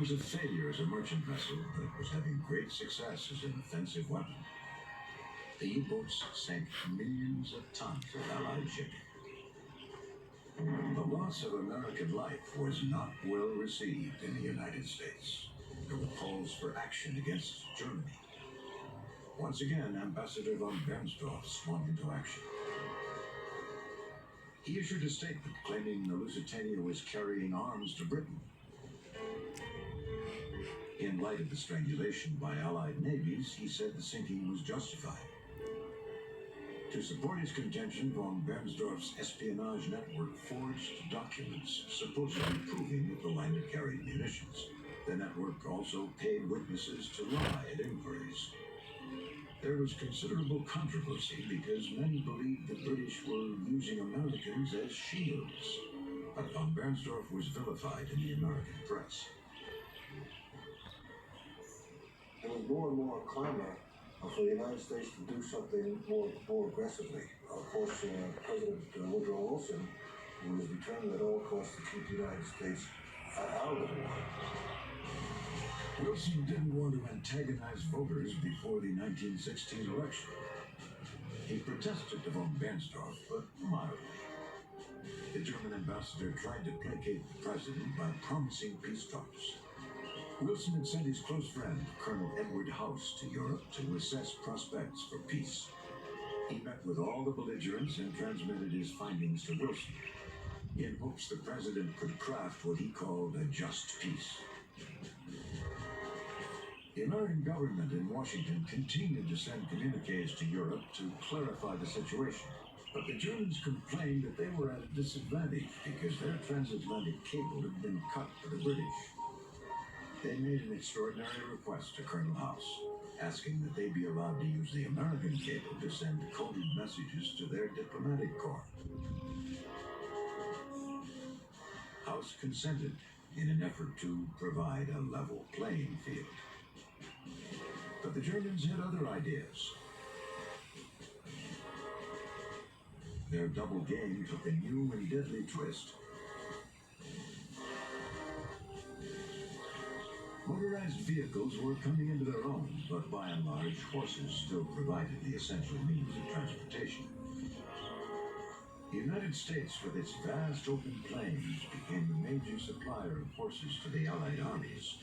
was a failure as a merchant vessel, but was having great success as an offensive weapon. The U-boats sank millions of tons of Allied shipping. The loss of American life was not well received in the United States. There were calls for action against Germany. Once again, Ambassador von Bernstorff swung into action. He issued a statement claiming the Lusitania was carrying arms to Britain. In light of the strangulation by Allied navies, he said the sinking was justified. To support his contention, von Bernstorff's espionage network forged documents supposedly proving that the liner carried munitions. The network also paid witnesses to lie at inquiries. There was considerable controversy because many believed the British were using Americans as shields, but von Bernstorff was vilified in the American press. There was more and more clamor for the United States to do something more aggressively. Of course, President Woodrow Wilson was determined at all costs to keep the United States out of the war. Wilson didn't want to antagonize voters before the 1916 election. He protested to von Bernstorff, but mildly. The German ambassador tried to placate the president by promising peace talks. Wilson had sent his close friend, Colonel Edward House, to Europe to assess prospects for peace. He met with all the belligerents and transmitted his findings to Wilson, in hopes the president could craft what he called a just peace. The American government in Washington continued to send communiques to Europe to clarify the situation, but the Germans complained that they were at a disadvantage because their transatlantic cable had been cut for the British. They made an extraordinary request to Colonel House, asking that they be allowed to use the American cable to send coded messages to their diplomatic corps. House consented in an effort to provide a level playing field. But the Germans had other ideas. Their double game took a new and deadly twist. Motorized vehicles were coming into their own, but by and large, horses still provided the essential means of transportation. The United States, with its vast open plains, became the major supplier of horses to the Allied armies,